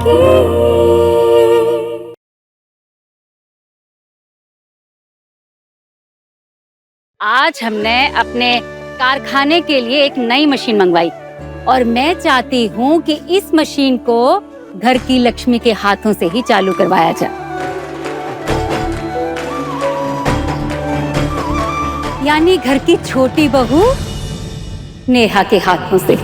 की। आज हमने अपने कारखाने के लिए एक नई मशीन मंगवाई और मैं चाहती हूँ कि इस मशीन को घर की लक्ष्मी के हाथों से ही चालू करवाया जाए, यानी घर की छोटी बहू नेहा के हाथों से।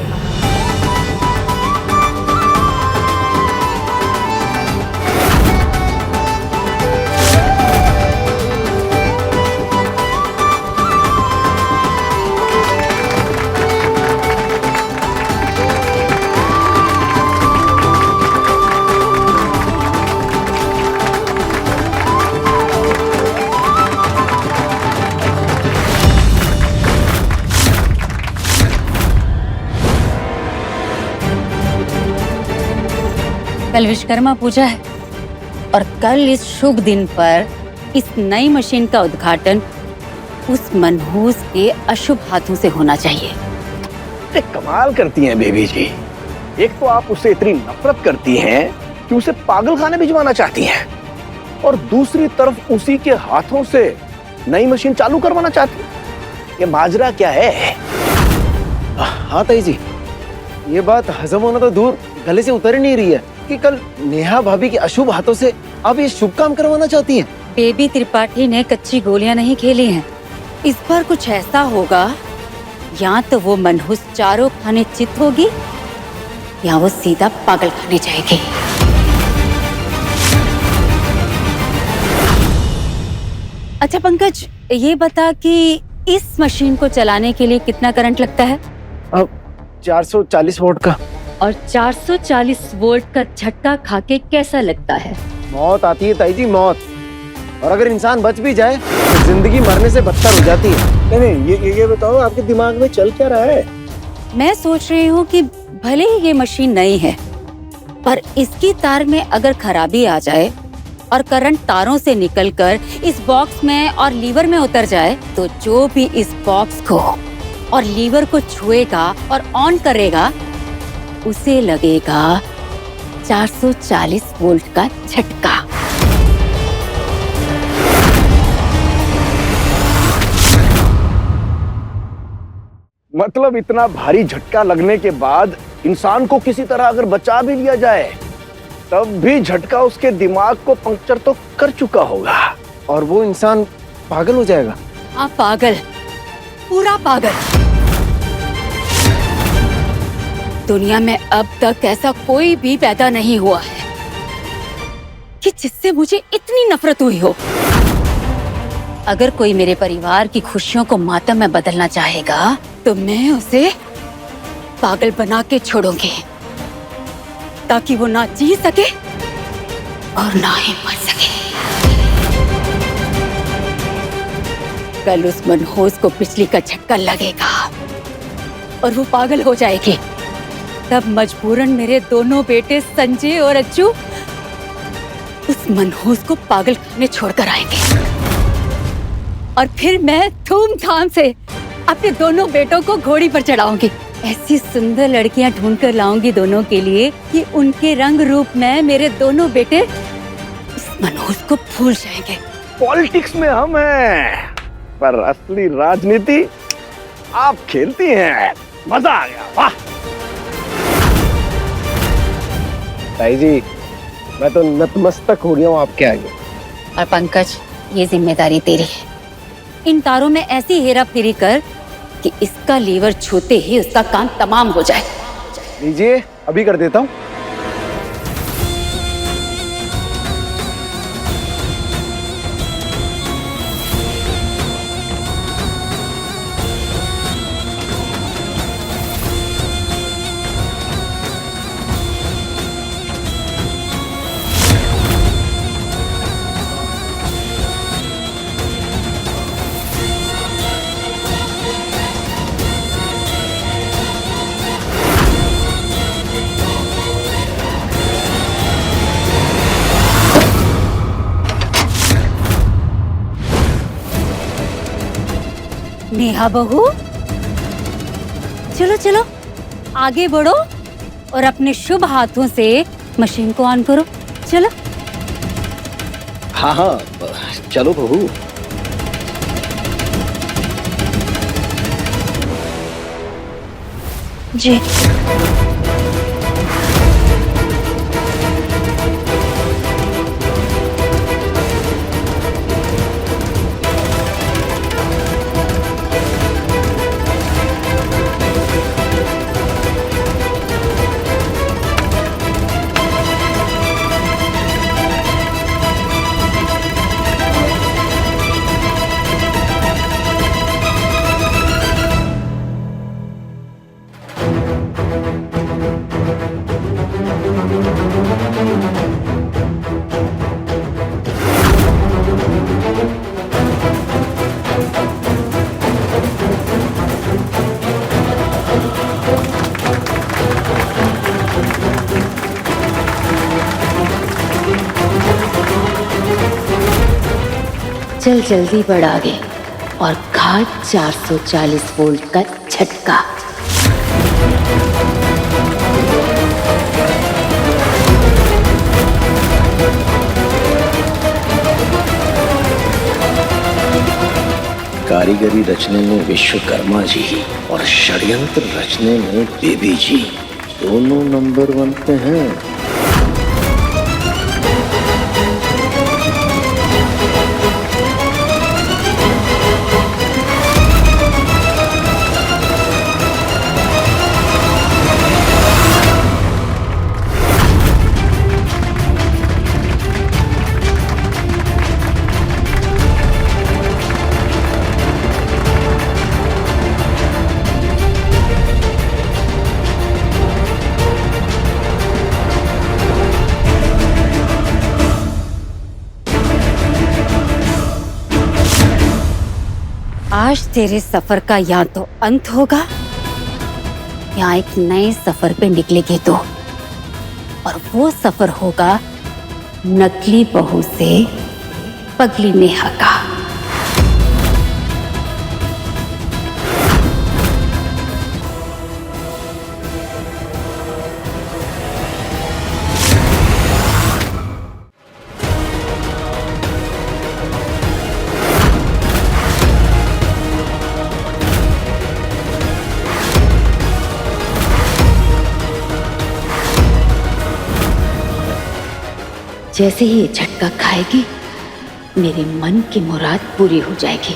कल विश्वकर्मा पूजा है और कल इस शुभ दिन पर इस नई मशीन का उद्घाटन उस मनहूस के अशुभ हाथों से होना चाहिए। अरे कमाल करती हैं बेबी जी। एक तो आप उससे इतनी नफरत करती हैं कि उसे पागल खाने भिजवाना चाहती हैं और दूसरी तरफ उसी के हाथों से नई मशीन चालू करवाना चाहती हैं। ये माजरा क्या है? हाँ ताई जी, ये बात हजम होना तो दूर गले से उतर ही नहीं रही है कि कल नेहा भाभी के अशुभ हाथों से आप ये शुभ काम करवाना चाहती हैं। बेबी त्रिपाठी ने कच्ची गोलियां नहीं खेली हैं। इस बार कुछ ऐसा होगा, या तो वो मनहूस चारों खाने चित होगी या वो सीधा पागल खाने जाएगी। अच्छा पंकज, ये बता कि इस मशीन को चलाने के लिए कितना करंट लगता है? अब 440 वोल्ट का। और 440 वोल्ट का झटका खाके कैसा लगता है? मौत आती है ताई जी, मौत। और अगर इंसान बच भी जाए तो जिंदगी मरने से बदतर हो जाती है। नहीं ये बताओ, आपके दिमाग में चल क्या रहा है? मैं सोच रही हूँ कि भले ही ये मशीन नई है, पर इसकी तार में अगर खराबी आ जाए और करंट तारों से निकलकर इस बॉक्स में और लीवर में उतर जाए, तो जो भी इस बॉक्स को और लीवर को छुएगा और ऑन करेगा, उसे लगेगा 440 वोल्ट का झटका। मतलब इतना भारी झटका लगने के बाद इंसान को किसी तरह अगर बचा भी लिया जाए, तब भी झटका उसके दिमाग को पंक्चर तो कर चुका होगा और वो इंसान पागल हो जाएगा। हाँ पागल, पूरा पागल। दुनिया में अब तक ऐसा कोई भी पैदा नहीं हुआ है कि जिससे मुझे इतनी नफरत हुई हो। अगर कोई मेरे परिवार की खुशियों को मातम में बदलना चाहेगा, तो मैं उसे पागल बना के छोड़ूंगी, ताकि वो ना जी सके और ना ही मर सके। कल उस मनहूस को बिजली का झटका लगेगा और वो पागल हो जाएगी। तब मजबूरन मेरे दोनों बेटे संजय और अज्जू उस मनहूस को पागल खाने छोड़कर आएंगे और फिर मैं धूमधाम से अपने दोनों बेटों को घोड़ी पर चढ़ाऊंगी। ऐसी सुंदर लड़कियां ढूंढ कर लाऊंगी दोनों के लिए कि उनके रंग रूप में मेरे दोनों बेटे इस मनहूस को भूल जाएंगे। पॉलिटिक्स में हम हैं, पर असली राजनीति आप खेलती हैं। मजा आ गया, वाह। ताई जी, मैं तो नतमस्तक हो गया हूँ आपके आगे। और पंकज, ये जिम्मेदारी तेरी है। इन तारों में ऐसी हेरा फेरी कर कि इसका लीवर छूते ही उसका काम तमाम हो जाए। लीजिए, अभी कर देता हूँ। नेहा बहू, चलो चलो आगे बढ़ो और अपने शुभ हाथों से मशीन को ऑन करो। चलो। हाँ हाँ, चलो बहू। जी। चल जल्दी बढ़ आगे और खा 440 वोल्ट का झटका। कारीगरी रचने में विश्वकर्मा जी और षड्यंत्र रचने में बेबी जी दोनों नंबर 1 पे हैं। आज तेरे सफर का या तो अंत होगा या एक नए सफर पे निकलेगी तो, और वो सफर होगा नकली बहू से पगली नेहा का। जैसे ही ये झटका खाएगी मेरे मन की मुराद पूरी हो जाएगी।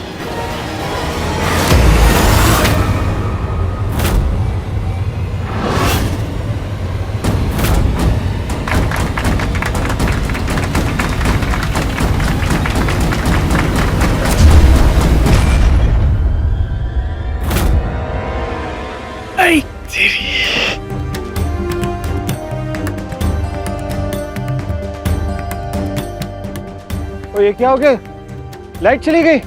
तो ये क्या हो गया? लाइट चली गई।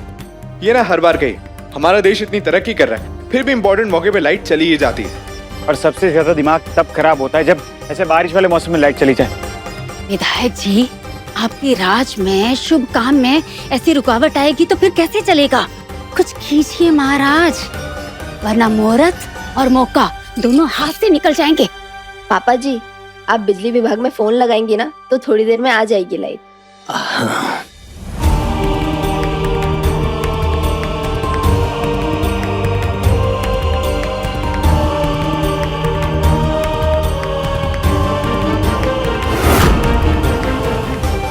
ये ना हर बार गई। हमारा देश इतनी तरक्की कर रहा है फिर भी इम्पोर्टेंट मौके पे लाइट चली ही जाती है। और सबसे ज्यादा दिमाग तब खराब होता है जब ऐसे बारिश वाले मौसम में लाइट चली जाए। विधायक जी, आपके राज में शुभ काम में ऐसी रुकावट आएगी तो फिर कैसे चलेगा? कुछ कीजिए महाराज, वरना मुहूर्त और मौका दोनों हाथ से निकल जाएंगे। पापा जी, आप बिजली विभाग में फोन लगाएंगे ना तो थोड़ी देर में आ जाएगी लाइट।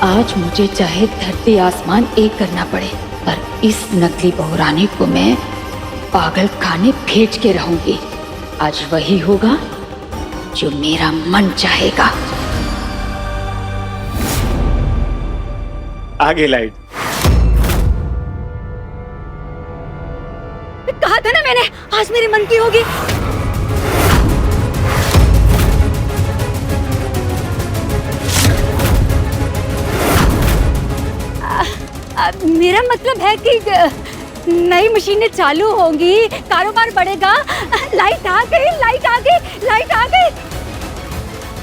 आज मुझे चाहे धरती आसमान एक करना पड़े, पर इस नकली बहुरानी को मैं पागल खाने भेज के रहूंगी। आज वही होगा जो मेरा मन चाहेगा। आगे लाइट। कहा था ना मैंने, आज मेरे मन की होगी। मेरा मतलब है कि नई मशीनें चालू होंगी, कारोबार बढ़ेगा। लाइट आ गई, लाइट आ गई, लाइट आ गई।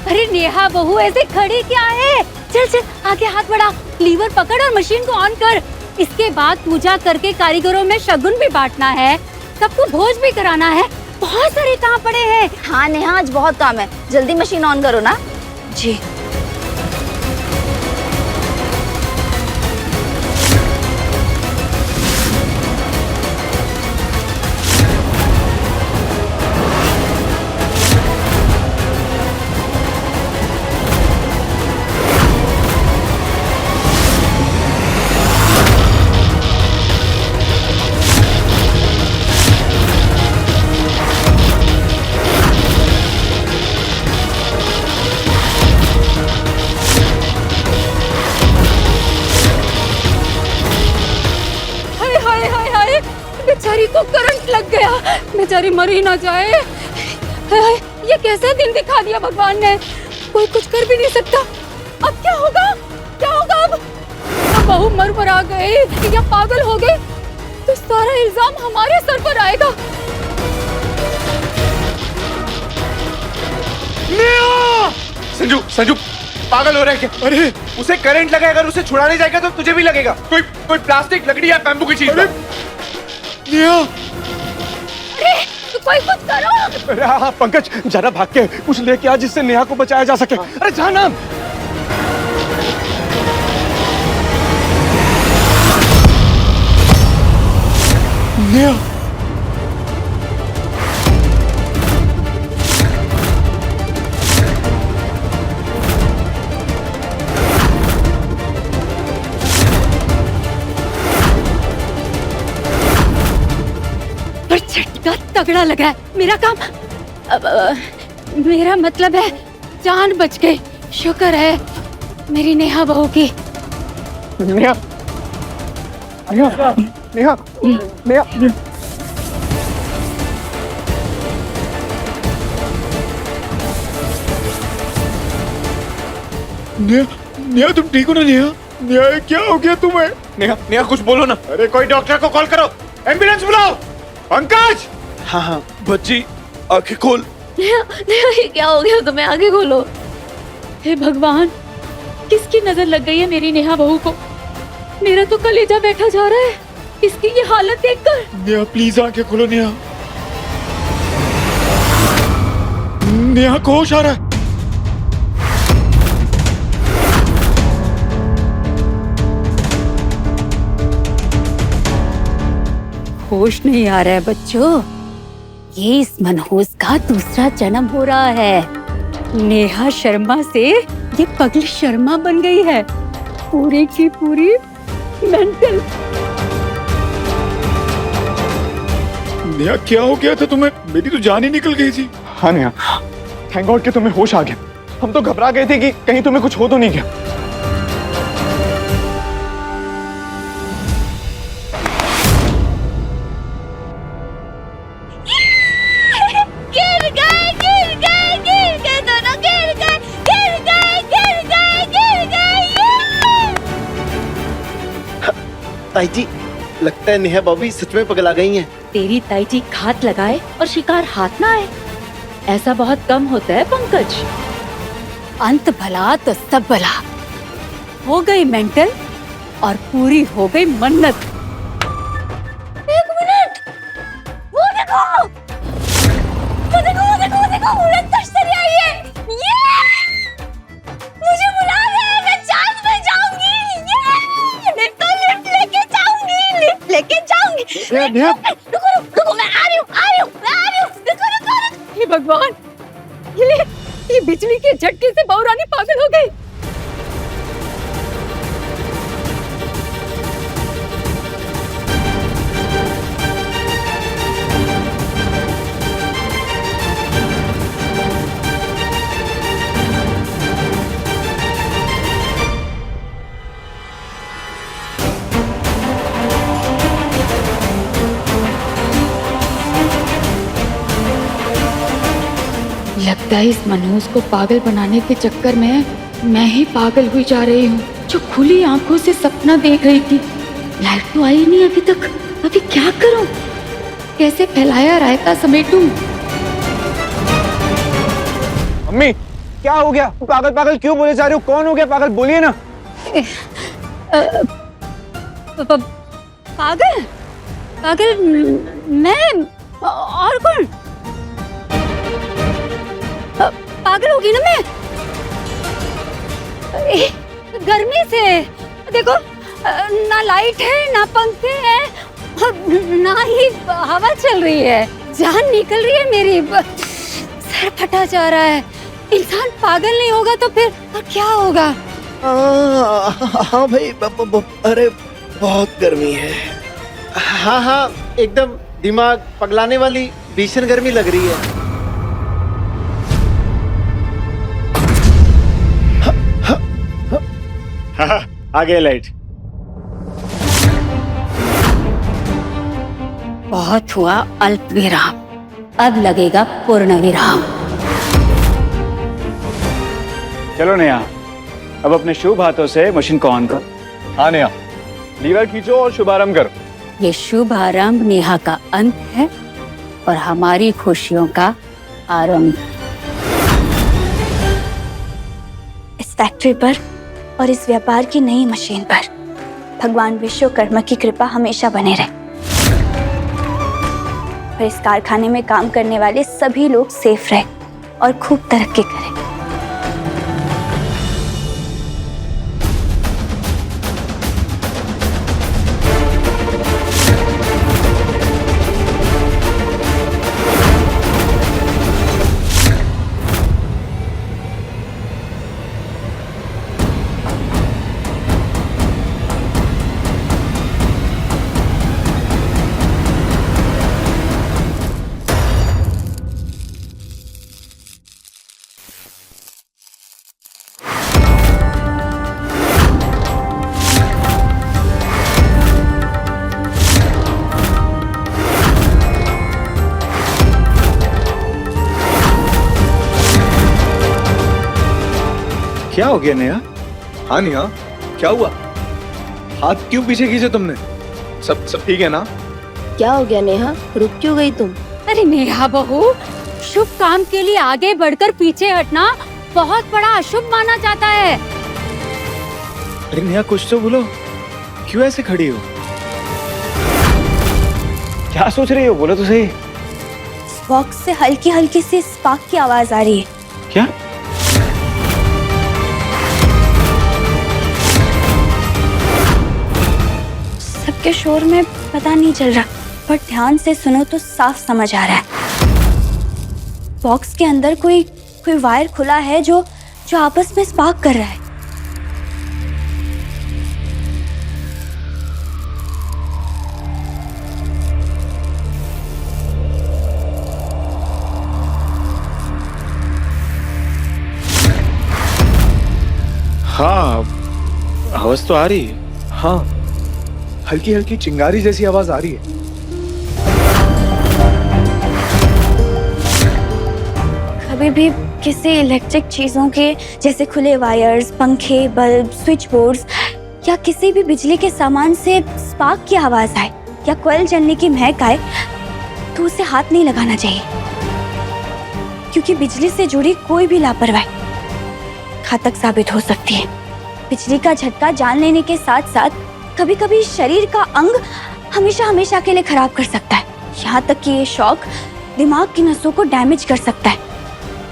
अरे नेहा बहू, ऐसे खड़ी क्या है? चल चल आगे हाथ बढ़ा, लीवर पकड़ और मशीन को ऑन कर। इसके बाद पूजा करके कारीगरों में शगुन भी बांटना है, सबको भोज भी कराना है। बहुत सारे काम पड़े हैं। हाँ नेहा, आज बहुत काम है, जल्दी मशीन ऑन करो ना। जी। बेचारी मर ही ना जाए। ये कैसा दिन दिखा दिया भगवान ने, कोई कुछ कर भी नहीं सकता। अब क्या होगा, क्या होगा अब बहू मर गई या पागल हो गई तो सारा इल्जाम हमारे सर पर आएगा। संजू संजू पागल हो रहा है क्या? अरे उसे करंट लगा, अगर उसे छुड़ाने जाएगा तो तुझे भी लगेगा। कोई प्लास्टिक, लकड़ी या बैम्बू की चीज। अरे कोई कुछ करो। अरे हाँ पंकज, जरा भाग के कुछ लेके आ जिससे नेहा को बचाया जा सके। अरे जाना। नेहा, पर झटका तगड़ा लगा है। मेरा काम मेरा मतलब है जान बच गई। शुक्र है मेरी नेहा बहू की। नेहा, नेहा, नेहा, नेहा। नेहा तुम ठीक हो ना? नेहा नेहा क्या हो गया तुम्हें? नेहा नेहा कुछ बोलो ना। अरे कोई डॉक्टर को कॉल करो, एम्बुलेंस बुलाओ। पंकज। हाँ हाँ बच्ची आंखें खोल। ये क्या हो गया तुम्हें? आगे खोलो। हे भगवान, किसकी नजर लग गई है मेरी नेहा बहू को? मेरा तो कलेजा बैठा जा रहा है इसकी ये हालत देखकर। नेहा प्लीज आंखें खोलो। नेहा, नेहा को होश आ रहा है। होश नहीं आ रहा है बच्चों। ये इस मनहूस का दूसरा जन्म हो रहा है। नेहा शर्मा से ये पगली शर्मा बन गई है, पूरी की पूरी मेंटल। नेहा क्या हो गया था तुम्हें? मेरी तो जान ही निकल गई थी। हाँ नेहा, थैंक गॉड कि तुम्हें होश आ गया। हम तो घबरा गए थे कि कहीं तुम्हें कुछ हो तो नहीं गया। ताई जी, लगता है नेहा भाभी सच में पगला गई हैं। तेरी ताई जी घात लगाए और शिकार हाथ ना आए, ऐसा बहुत कम होता है पंकज। अंत भला तो सब भला। हो गई मेंटल और पूरी हो गई मन्नत। एक मिनट, वो देखो, वो देखो, वो देखो, वो देखो, उड़न तश्तरी आई है। ये मुझे बुला रहे हैं, मैं चांद में जाऊंगी। ये मैं तो लिफ्ट लेके जाऊंगी, लिफ्ट लेके जाऊंगी। नेहा, रुको रुको, मैं आ रही हूँ, आ रही हूँ, मैं आ रही हूँ। रुको रुको रुको। हे भगवान, ये बिजली के झटके से बहू रानी पागल हो गई। लगता है इस मनहूस को पागल बनाने के चक्कर में मैं ही पागल हुई जा रही हूँ, जो खुली आंखों से सपना देख रही थी। लाइट तो आई नहीं अभी तक। अभी क्या करूं? कैसे फैलाया रायता समेटूं? मम्मी क्या हो गया? पागल पागल क्यों बोले जा रहे हो? कौन हो गया पागल? बोलिए ना। पागल? पागल मैं? और कौन? पागल होगी ना मैं, गर्मी से। देखो, ना लाइट है, ना पंखे हैं, ना ही हवा चल रही है। जान निकल रही है मेरी, सर फटा जा रहा है। इंसान पागल नहीं होगा तो फिर और क्या होगा? हाँ भाई, अरे बहुत गर्मी है। हाँ हाँ, एकदम दिमाग पगलाने वाली भीषण गर्मी लग रही है। आ गया लाइट। बहुत हुआ अल्प विराम, अब लगेगा पूर्ण विराम। चलो नेहा, अब अपने शुभ हाथों से मशीन को ऑन कर। हाँ नेहा, लीवर खींचो और शुभारंभ करो। ये शुभ आरंभ नेहा का अंत है और हमारी खुशियों का आरंभ। इस फैक्ट्री पर और इस व्यापार की नई मशीन पर भगवान विश्वकर्मा की कृपा हमेशा बने रहे और इस कारखाने में काम करने वाले सभी लोग सेफ रहे और खूब तरक्की करें। क्या हो गया नेहा? हाँ नेहा, क्या हुआ? हाथ क्यों पीछे खींचे तुमने? सब ठीक है ना? क्या हो गया नेहा, रुक क्यों गई तुम? अरे नेहा बहू, शुभ काम के लिए आगे बढ़कर पीछे हटना बहुत बड़ा अशुभ माना जाता है। अरे नेहा कुछ तो बोलो, क्यों ऐसे खड़ी हो? क्या सोच रही हो, बोलो तो सही। इस बॉक्स से हल्की हल्की सी स्पार्क की आवाज आ रही है। क्या? सबके शोर में पता नहीं चल रहा, पर ध्यान से सुनो तो साफ समझ आ रहा है। बॉक्स के अंदर कोई वायर खुला है जो आपस में स्पार्क कर रहा है। हाँ, आवाज तो आ रही है। हाँ, हल्की हल्की चिंगारी जैसी आवाज आ रही है। कभी भी किसी इलेक्ट्रिक चीजों के जैसे खुले वायर्स, पंखे, बल्ब, स्विच बोर्ड्स या किसी भी बिजली के सामान से स्पार्क की आवाज आए या कोयल जलने की महक आए तो उसे हाथ नहीं लगाना चाहिए, क्योंकि बिजली से जुड़ी कोई भी लापरवाही घातक साबित हो सकती है। बिजली का झटका जान लेने के साथ साथ कभी कभी शरीर का अंग हमेशा के लिए खराब कर सकता है। यहाँ तक कि ये शॉक दिमाग की नसों को डैमेज कर सकता है,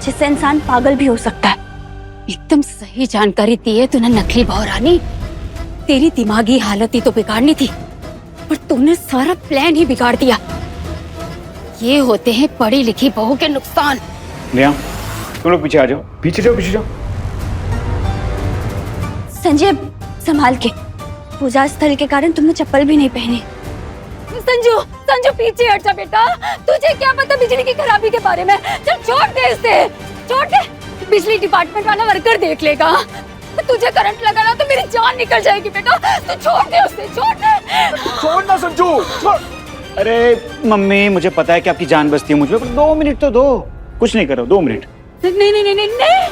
जिससे इंसान पागल भी हो सकता है। एकदम सही जानकारी दी है तूने नकली बहू रानी। तेरी दिमागी हालत ही तो बिगाड़नी थी, पर तूने सारा प्लान ही बिगाड़ दिया। ये होते हैं पढ़ी लिखी बहू के नुकसान। नेहा, तुम लोग पीछे आ जाओ, पीछे जाओ, पीछे जाओ। संजय, संभाल के। पूजा स्थल के कारण तुमने चप्पल भी नहीं पहनी। संजू पीछे हट जा बेटा। तुझे क्या पता बिजली की खराबी के बारे में? चल छोड़ दे इसे, छोड़ दे। बिजली डिपार्टमेंट वाला वर्कर देख लेगा। तुझे करंट लगा ना तो मेरी जान निकल जाएगी बेटा। तू छोड़ दे उसे, छोड़ दे। छोड़ ना संजू, छोड़। अरे मम्मी, मुझे पता है कि आपकी जान बसती है मुझ पे, पर 2 मिनट तो दो। कुछ नहीं करो, 2 मिनट। नहीं नहीं नहीं नहीं नहीं।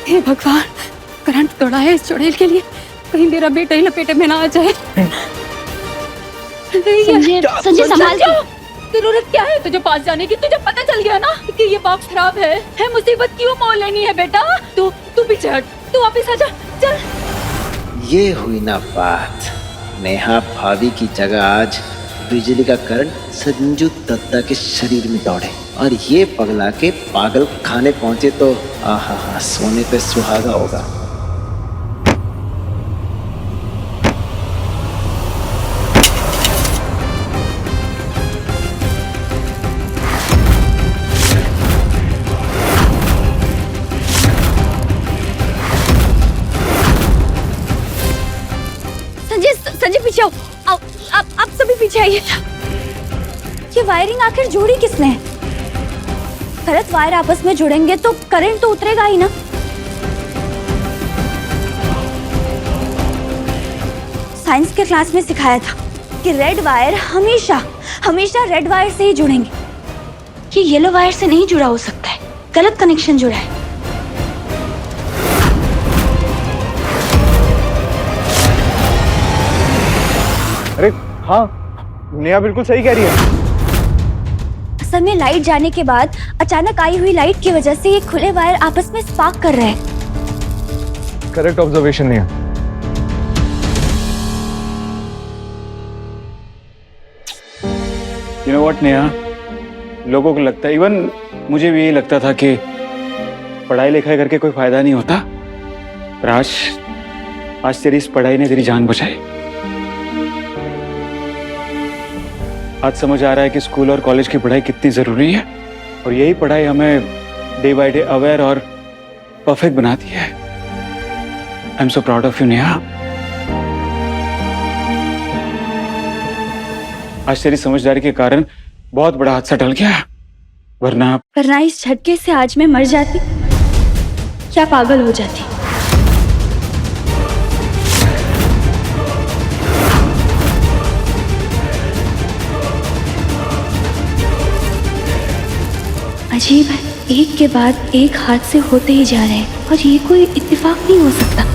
हे भगवान, करंट तोड़ा है इस चुड़ैल के लिए, कहीं मेरा बेटा ही लपेटे में ना आ जाए। संजय संभाल के। जरूरत क्या है तुझे पास जाने की? तुझे पता चल गया ना कि ये बॉक्स खराब है मुसीबत क्यों मोल लेनी है बेटा? तू पीछे हट, तू वापस आ जा, चल। ये हुई ना बात। नेहा भाभी की जगह आज बिजली का करंट संजू दत्ता के शरीर में दौड़े और ये पगला के पागल खाने पहुंचे तो आहा, सोने पे सुहागा होगा। संजय पीछे आओ, आप सभी पीछे आइए। ये वायरिंग आखिर जोड़ी किसने है? गलत वायर आपस में जुड़ेंगे तो करंट तो उतरेगा ही ना। साइंस के क्लास में सिखाया था कि रेड वायर हमेशा हमेशा रेड वायर से ही जुड़ेंगे। ये येलो वायर से नहीं जुड़ा हो सकता है, गलत कनेक्शन जुड़ा है। अरे हाँ, नेहा बिल्कुल सही कह रही है। असल में लाइट जाने के बाद अचानक आई हुई लाइट की वजह से ये खुले वायर आपस में स्पार्क कर रहे हैं। Correct observation Neha. You know what Neha, लोगों को लगता है, इवन मुझे भी यही लगता था कि पढ़ाई लिखाई करके कोई फायदा नहीं होता, पर आज तेरी इस पढ़ाई ने तेरी जान बचाई। आज समझ आ रहा है कि स्कूल और कॉलेज की पढ़ाई कितनी जरूरी है, और यही पढ़ाई हमें डे बाय डे अवेयर और परफेक्ट बनाती है। I am so proud of you Neha. आज तेरी समझदारी के कारण बहुत बड़ा हादसा टल गया, वरना इस झटके से आज मैं मर जाती या पागल हो जाती। अजीब है, एक के बाद एक हादसे होते ही जा रहे हैं और ये कोई इत्तेफाक नहीं हो सकता।